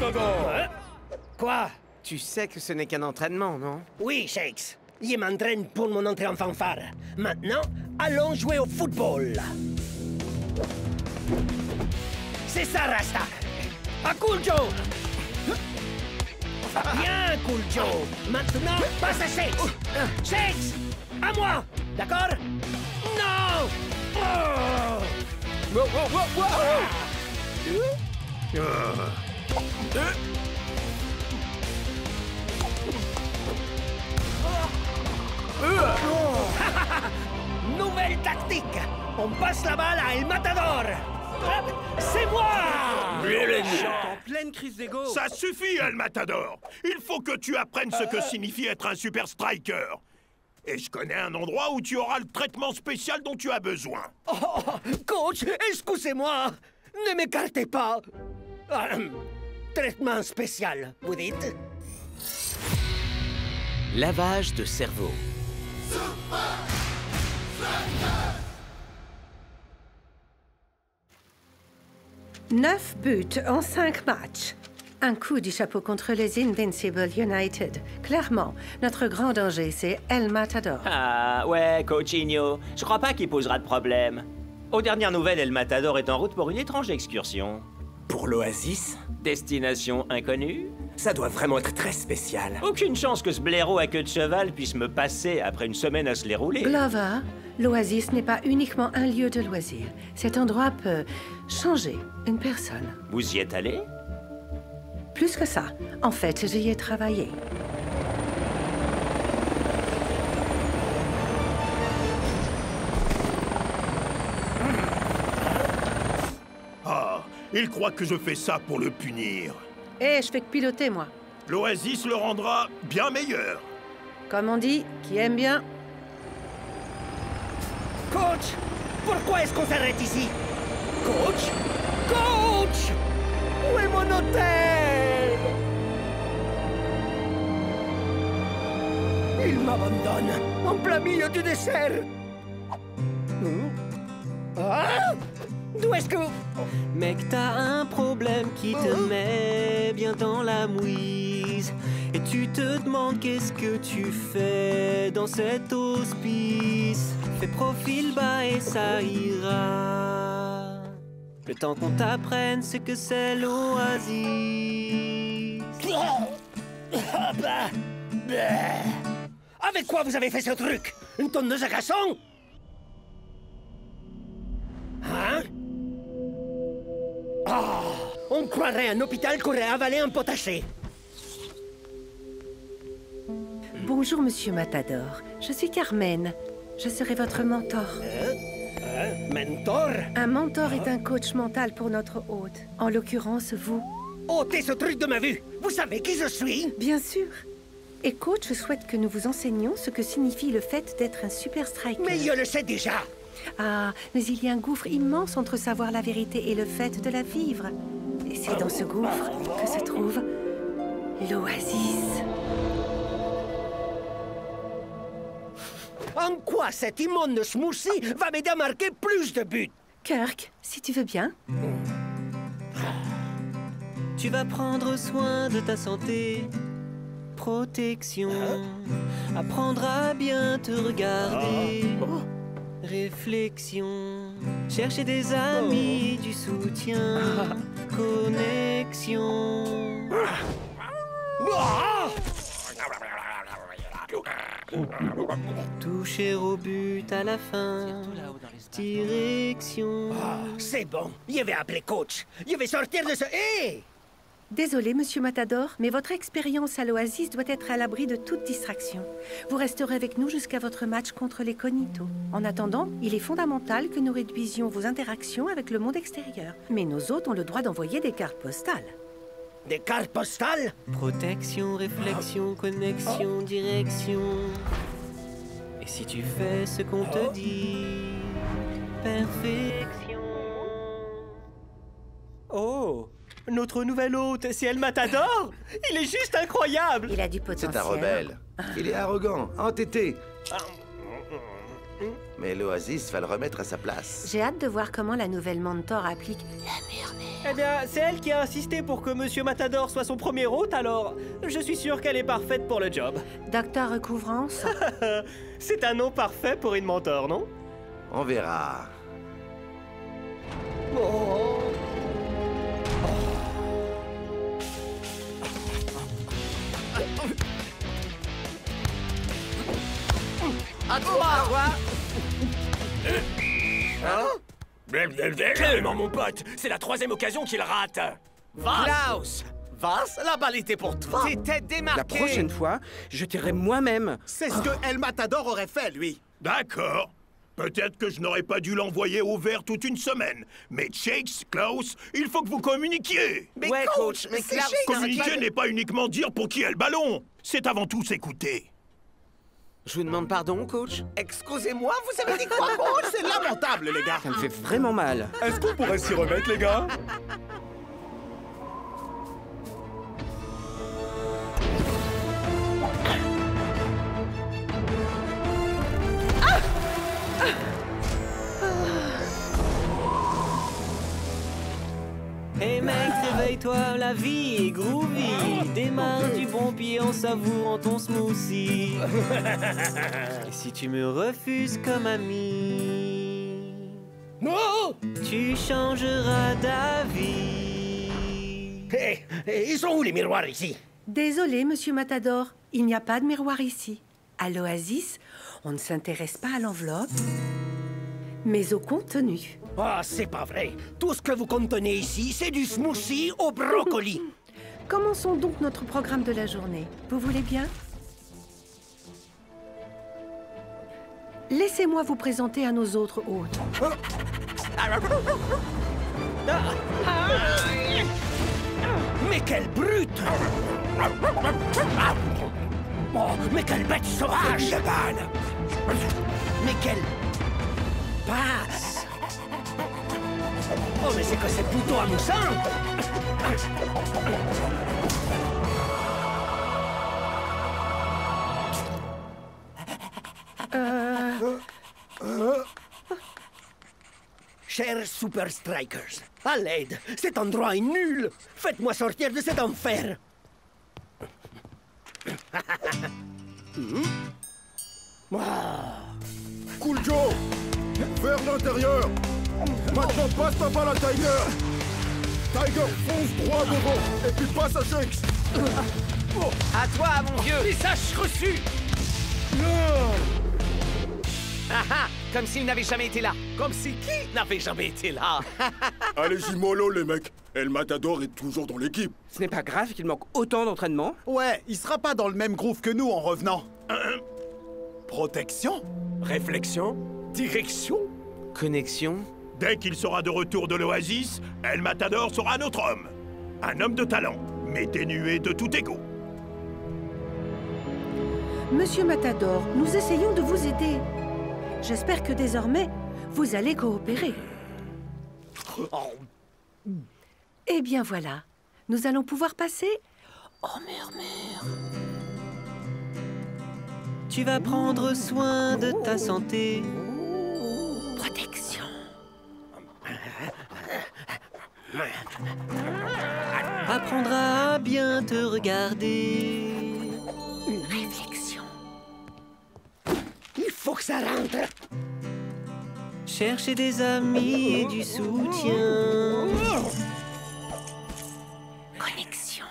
Matador! Quoi? Tu sais que ce n'est qu'un entraînement, non? Oui, Shakes. Il m'entraîne pour mon entrée en fanfare. Maintenant, allons jouer au football. C'est ça, Rasta. À Cool Joe! Bien, Cool Joe. Maintenant, passe à Shakes. Shakes, à moi. D'accord? Non! Oh! Wow, wow, wow, wow! Nouvelle tactique. On passe la balle à El Matador. C'est moi! En pleine crise d'ego! Ça suffit, El Matador! Il faut que tu apprennes ce que signifie être un super striker. Et je connais un endroit où tu auras le traitement spécial dont tu as besoin. Oh, coach, excusez-moi. Ne m'écartez pas. Traitement spécial, vous dites? Lavage de cerveau. 9 buts en 5 matchs. Un coup du chapeau contre les Invincible United. Clairement, notre grand danger, c'est El Matador. Ah, ouais, Coachinho. Je crois pas qu'il posera de problème. Aux dernières nouvelles, El Matador est en route pour une étrange excursion. Pour l'Oasis? Destination inconnue? Ça doit vraiment être très spécial. Aucune chance que ce blaireau à queue de cheval puisse me passer après une semaine à se les rouler. Glover, l'Oasis n'est pas uniquement un lieu de loisirs. Cet endroit peut changer une personne. Vous y êtes allé? Plus que ça. En fait, j'y ai travaillé. Ah, il croit que je fais ça pour le punir. Eh, je fais que piloter, moi. L'Oasis le rendra bien meilleur. Comme on dit, qui aime bien. Coach, pourquoi est-ce qu'on s'arrête ici? Coach? Coach! Où est mon hôtel? Il m'abandonne en plein milieu du dessert. Ah? D'où est-ce que... Mec, t'as un problème qui te met bien dans la mouise. Et tu te demandes qu'est-ce que tu fais dans cet hospice. Fais profil bas et ça ira. Le temps qu'on t'apprenne ce que c'est l'Oasis. Avec quoi vous avez fait ce truc? Une tondeuse à glaçons? Hein? Oh, on croirait un hôpital qui aurait avalé un potager. Bonjour, Monsieur Matador. Je suis Carmen. Je serai votre mentor. Mentor? Un mentor est un coach mental pour notre hôte. En l'occurrence, vous. Ôtez ce truc de ma vue! Vous savez qui je suis? Bien sûr. Et coach souhaite que nous vous enseignions ce que signifie le fait d'être un super striker. Mais je le sais déjà! Ah, mais il y a un gouffre immense entre savoir la vérité et le fait de la vivre. Et c'est dans ce gouffre que se trouve l'Oasis. En quoi cet immonde smoothie va m'aider à marquer plus de buts? Kirk, si tu veux bien. Tu vas prendre soin de ta santé. Protection. Apprendre à bien te regarder. Réflexion. Chercher des amis, du soutien. Connexion. Toucher au but à la fin. Direction. C'est bon, je vais appeler coach. Je vais sortir de ce... Hé! Désolé, Monsieur Matador, mais votre expérience à l'Oasis doit être à l'abri de toute distraction. Vous resterez avec nous jusqu'à votre match contre les Cognitos. En attendant, il est fondamental que nous réduisions vos interactions avec le monde extérieur. Mais nos hôtes ont le droit d'envoyer des cartes postales. Des cartes postales? Protection, réflexion, connexion, direction. Et si tu fais ce qu'on te dit, perfection. Oh! Notre nouvel hôte, c'est El Matador? Il est juste incroyable! Il a du potentiel. C'est un rebelle. Il est arrogant, entêté. Mais l'Oasis va le remettre à sa place. J'ai hâte de voir comment la nouvelle mentor applique la mermaid. Eh bien, c'est elle qui a insisté pour que Monsieur Matador soit son premier hôte, alors je suis sûr qu'elle est parfaite pour le job. Docteur Recouvrance. C'est un nom parfait pour une mentor, non? On verra. À toi! Calmement, mon pote. C'est la 3e occasion qu'il rate. Klaus! Vas, la balle était pour toi. T'étais démarqué! La prochaine fois, je tirerai moi-même. C'est ce que El Matador aurait fait, lui. D'accord. Peut-être que je n'aurais pas dû l'envoyer au vert toute une semaine. Mais Shakes, Klaus, il faut que vous communiquiez. Mais ouais, coach, mais c'est Klaus... Shakes. Communiquer n'est pas uniquement dire pour qui est le ballon. C'est avant tout s'écouter. Je vous demande pardon, coach? Excusez-moi, vous avez dit quoi, coach? C'est lamentable, les gars. Ça me fait vraiment mal. Est-ce qu'on pourrait s'y remettre, les gars? Hey mec, réveille-toi, la vie est groovy. Démarre du bon pied en savourant ton smoothie. Et si tu me refuses comme ami, Non! tu changeras d'avis. Hé, ils sont où les miroirs ici? Désolé, Monsieur Matador, il n'y a pas de miroir ici. À l'Oasis, on ne s'intéresse pas à l'enveloppe, mais au contenu. Oh, c'est pas vrai. Tout ce que vous contenez ici, c'est du smoothie au brocoli. Commençons donc notre programme de la journée. Vous voulez bien? Laissez-moi vous présenter à nos autres hôtes. Mais quelle brute! Oh, mais quelle bête sauvage! Mais quelle passe! Oh, mais c'est que c'est plutôt amusant! Chers Super Strikers, à l'aide! Cet endroit est nul! Faites-moi sortir de cet enfer! Cool Joe! Vers l'intérieur! Maintenant passe ta balle à Tiger! Tiger fonce droit devant et puis passe à Shakes! À toi, mon vieux! Message reçu! Ah ah! Comme s'il n'avait jamais été là! Comme si qui n'avait jamais été là? Allez-y mollo les mecs! El Matador est toujours dans l'équipe! Ce n'est pas grave qu'il manque autant d'entraînement. Ouais, il sera pas dans le même groove que nous en revenant. Protection? Réflexion? Direction? Connexion? Dès qu'il sera de retour de l'Oasis, El Matador sera notre homme. Un homme de talent, mais dénué de tout égo. Monsieur Matador, nous essayons de vous aider. J'espère que désormais, vous allez coopérer. Eh bien voilà, nous allons pouvoir passer au murmure. Tu vas prendre soin de ta santé. Protection. Apprendras à bien te regarder. Réflexion. Il faut que ça rentre! Chercher des amis et du soutien. Connexion.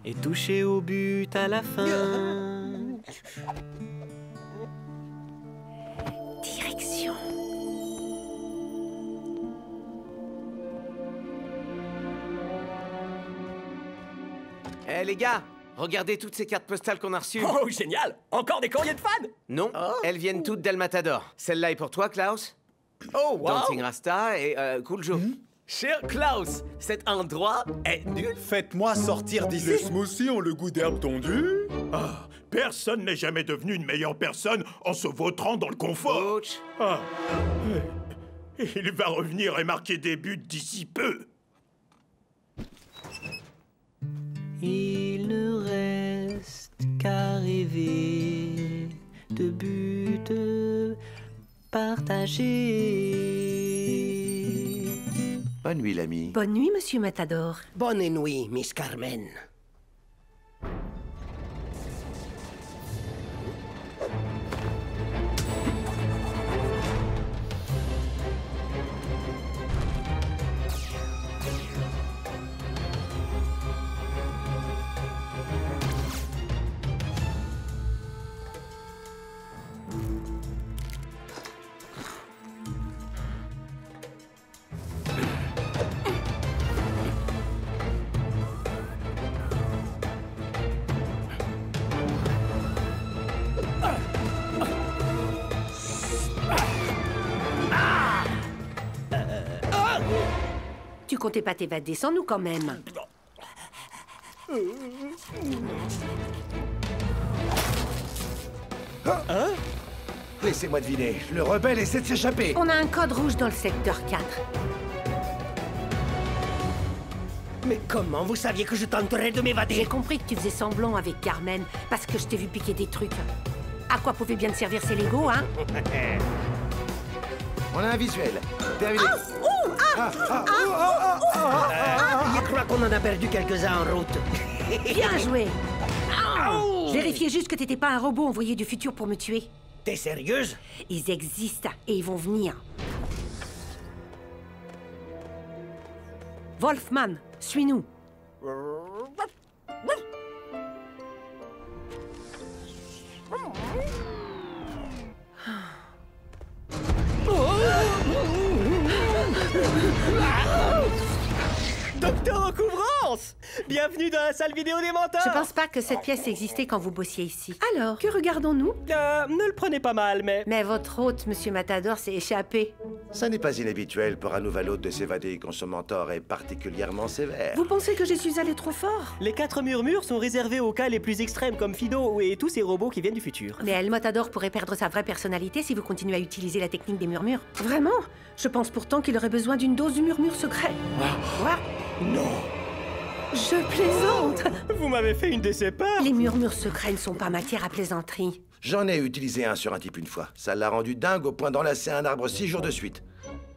Et toucher au but à la fin. Direction. Eh les gars, regardez toutes ces cartes postales qu'on a reçues. Oh, génial! Encore des courriers de fans! Non, elles viennent toutes d'El Matador. Celle-là est pour toi, Klaus. Oh, wow! Dancing Rasta et Cool Joe. Cher Klaus, cet endroit est nul. Faites-moi sortir Les d'ici. smoothies ont le goût d'herbe tondue? Ah, personne n'est jamais devenu une meilleure personne en se vautrant dans le confort. Coach, Ah. Il va revenir et marquer des buts d'ici peu. Il ne reste qu'à rêver. de but partagé. Bonne nuit, l'ami. Bonne nuit, Monsieur Matador. Bonne nuit, Miss Carmen. Tu comptais pas t'évader sans nous quand même. Hein? Laissez-moi deviner. Le rebelle essaie de s'échapper. On a un code rouge dans le secteur 4. Mais comment vous saviez que je tenterais de m'évader? J'ai compris que tu faisais semblant avec Carmen, parce que je t'ai vu piquer des trucs. À quoi pouvaient bien te servir ces Legos, hein? On a un visuel. Terminé. Je crois qu'on en a perdu quelques-uns en route. Bien joué. Je vérifiais juste que t'étais pas un robot envoyé du futur pour me tuer. T'es sérieuse? Ils existent et ils vont venir. Wolfman, suis-nous. Docteur Recouvrance! Bienvenue dans la salle vidéo des menteurs! Je pense pas que cette pièce existait quand vous bossiez ici. Alors, que regardons-nous? Ne le prenez pas mal, mais... Mais votre hôte, Monsieur Matador, s'est échappé. Ça n'est pas inhabituel pour un nouvel hôte de s'évader quand son mentor est particulièrement sévère. Vous pensez que je suis allé trop fort? Les 4 murmures sont réservés aux cas les plus extrêmes comme Fido et tous ces robots qui viennent du futur. Mais El Matador pourrait perdre sa vraie personnalité si vous continuez à utiliser la technique des murmures. Vraiment? Je pense pourtant qu'il aurait besoin d'une dose du murmure secret. Quoi? Non. Je plaisante. Vous m'avez fait une de ces peurs. Les murmures secrets ne sont pas matière à plaisanterie. J'en ai utilisé un sur un type une fois. Ça l'a rendu dingue au point d'enlacer un arbre 6 jours de suite.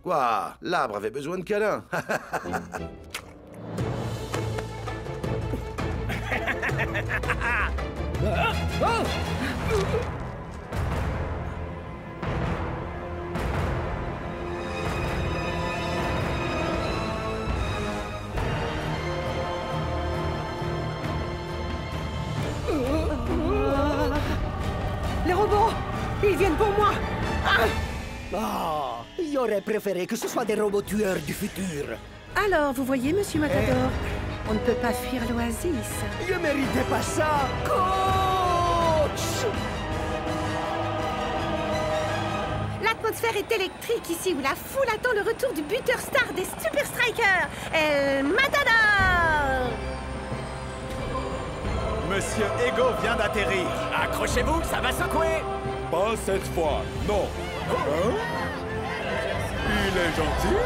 Quoi? L'arbre avait besoin de câlin. Les robots, ils viennent pour moi. J'aurais préféré que ce soit des robots tueurs du futur. Alors, vous voyez, Monsieur Matador, on ne peut pas fuir l'oasis. Je méritais pas ça, coach! L'atmosphère est électrique ici où la foule attend le retour du buteur star des Super Strikers, El Matador! Monsieur Ego vient d'atterrir. Accrochez-vous, ça va secouer. Pas cette fois, non. Hein? Il est gentil.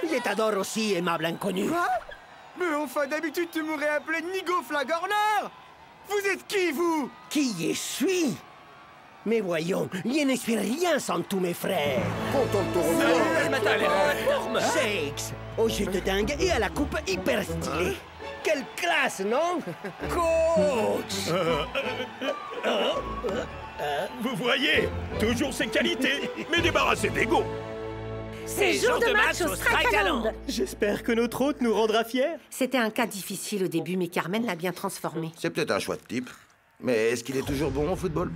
Je t'adore aussi, aimable inconnu. Quoi? Mais enfin, d'habitude, tu m'aurais appelé Nigo Flagorner. Vous êtes qui, vous? Qui je suis? Mais voyons, je ne suis rien sans tous mes frères. Shakes, au jeu de dingue et à la coupe hyper stylée. Quelle classe, non? Coach! Vous voyez, toujours ses qualités, mais débarrassé d'ego. C'est jour de match au Strikaland. J'espère que notre hôte nous rendra fiers. C'était un cas difficile au début, mais Carmen l'a bien transformé. C'est peut-être un choix de type. Mais est-ce qu'il est toujours bon au football?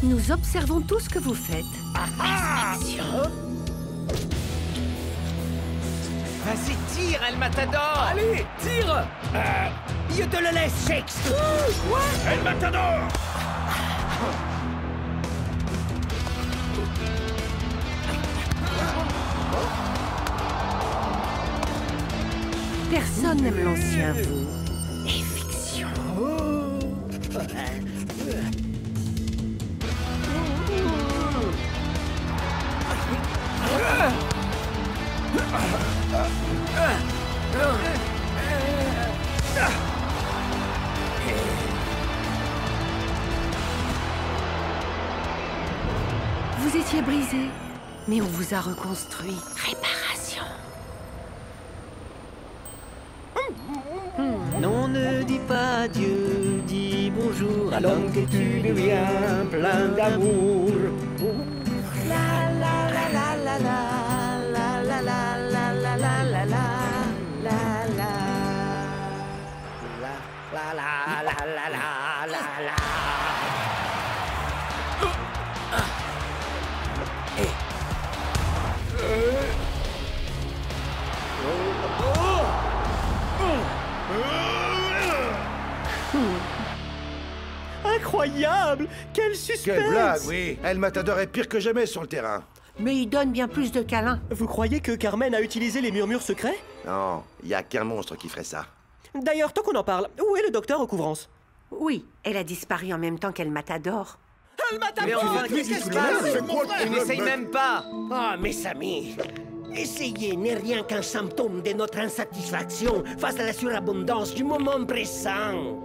Nous observons tout ce que vous faites. Inspection. Vas-y, tire, El Matador. Allez, tire! Je te le laisse, Shakes. El Matador! Personne n'aime l'ancien vous. Et fiction. Vous étiez brisé, mais on vous a reconstruit. Réparation. Non, ne dis pas adieu, dis bonjour à l'homme que tu deviens, plein d'amour. La la la la la la la la la la la la la la la la la. Incroyable! Quel suspense! Quelle blague, oui. El Matador est pire que jamais sur le terrain. Mais il donne bien plus de câlins. Vous croyez que Carmen a utilisé les murmures secrets? Non, il y a qu'un monstre qui ferait ça. D'ailleurs, tant qu'on en parle, où est le docteur Recouvrance? Oui, elle a disparu en même temps qu'El Matador. Mais enfin, qu'est-ce qui se passe? Tu n'essayes même pas. Ah, mes amis, essayer n'est rien qu'un symptôme de notre insatisfaction face à la surabondance du moment présent.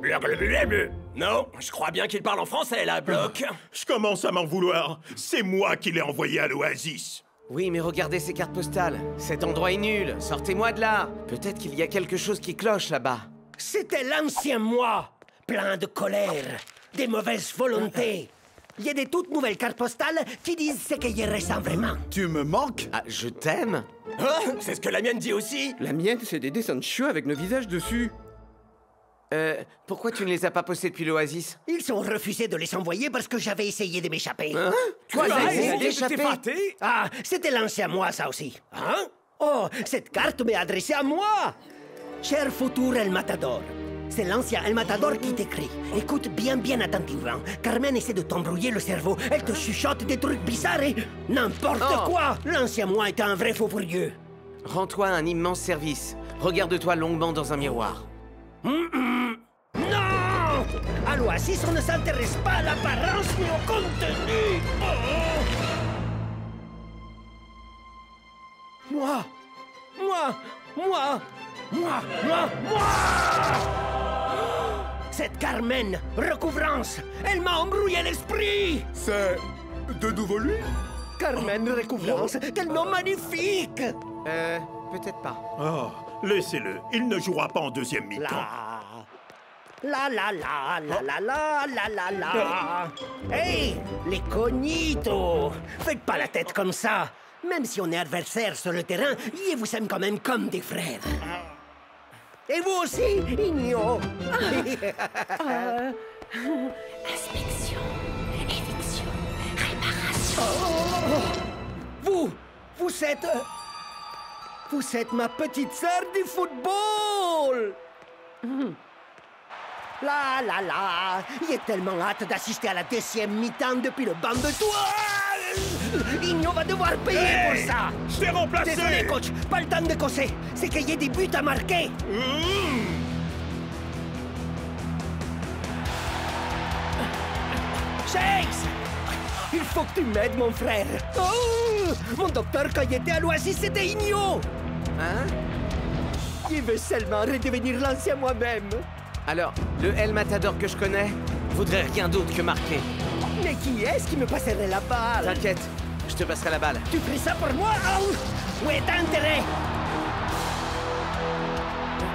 Non, je crois bien qu'il parle en français, là, Bloc. Je commence à m'en vouloir. C'est moi qui l'ai envoyé à l'Oasis. Oui, mais regardez ces cartes postales. Cet endroit est nul. Sortez-moi de là. Peut-être qu'il y a quelque chose qui cloche là-bas. C'était l'ancien moi, plein de colère, des mauvaises volontés. Il y a des toutes nouvelles cartes postales qui disent ce qu'il y ressent vraiment. Tu me manques? Ah, je t'aime? Ah, c'est ce que la mienne dit aussi. La mienne, c'est des dessins de chiots avec nos visages dessus. Pourquoi tu ne les as pas postés depuis l'Oasis? Ils ont refusé de les envoyer parce que j'avais essayé de m'échapper. Hein? Tu as essayé d'échapper? d'échapper? Ah, c'était l'ancien moi, ça aussi. Hein? Oh, cette carte m'est adressée à moi. Cher futur El Matador, c'est l'ancien El Matador qui t'écrit. Écoute bien attentivement. Carmen essaie de t'embrouiller le cerveau. Elle te chuchote des trucs bizarres et... n'importe quoi. L'ancien moi est un vrai faux furieux. Rends-toi un immense service. Regarde-toi longuement dans un miroir. Non! À l'Oasis, on ne s'intéresse pas à l'apparence mais au contenu. Moi! Cette Carmen, Recouvrance, elle m'a embrouillé l'esprit! C'est de nouveau lui? Carmen Recouvrance, quel nom magnifique! Peut-être pas. Oh, laissez-le. Il ne jouera pas en deuxième mi-temps. La. Hey, les cognitos! Faites pas la tête comme ça! Même si on est adversaires sur le terrain, ils vous aiment quand même comme des frères. Et vous aussi, Igno! Inspection, éviction, réparation. Vous êtes ma petite sœur du football! Il est tellement hâte d'assister à la deuxième mi-temps depuis le banc de toi! Igno va devoir payer pour ça! Je t'ai remplacé! Désolé, coach, pas le temps de causer. C'est qu'il y ait des buts à marquer. Shakes! Il faut que tu m'aides, mon frère. Oh! Mon docteur, quand il était à l'Oasis, c'était Igno! Hein? Il veut seulement redevenir l'ancien moi-même. Alors, le El Matador que je connais voudrait rien d'autre que marquer. Mais qui est-ce qui me passerait la balle? T'inquiète, je te passerai la balle. Tu ferais ça pour moi? Oh! Où est intérêt?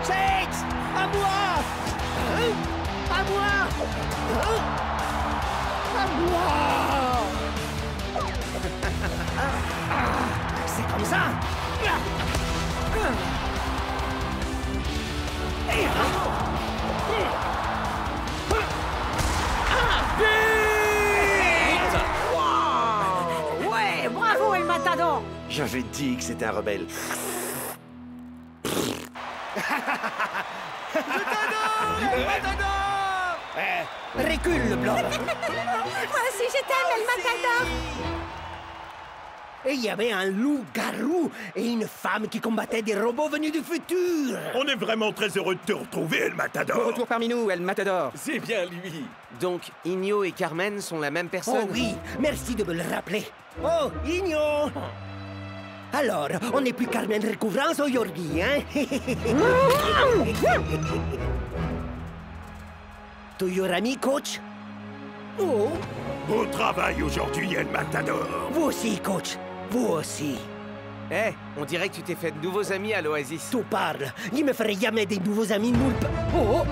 Shakes! À moi! Hein? À moi! Hein? À moi! C'est comme ça! Ouais, bravo El Matador. J'avais dit que c'était un rebelle. Recule, le blanc! Moi aussi, je t'aime, El Matador. Et il y avait un loup-garou et une femme qui combattait des robots venus du futur. On est vraiment très heureux de te retrouver, El Matador. Retour parmi nous, El Matador. C'est bien lui. Donc, Igno et Carmen sont la même personne? Oh oui, merci de me le rappeler. Oh, Igno! Alors, on n'est plus Carmen Recouvrance aujourd'hui, hein? Toujours ami, coach? Oh! Beau travail aujourd'hui, El Matador. Vous aussi, coach. Vous aussi. Eh, on dirait que tu t'es fait de nouveaux amis à l'Oasis. Tu parles. Il me ferait jamais des nouveaux amis nulle part. Oh!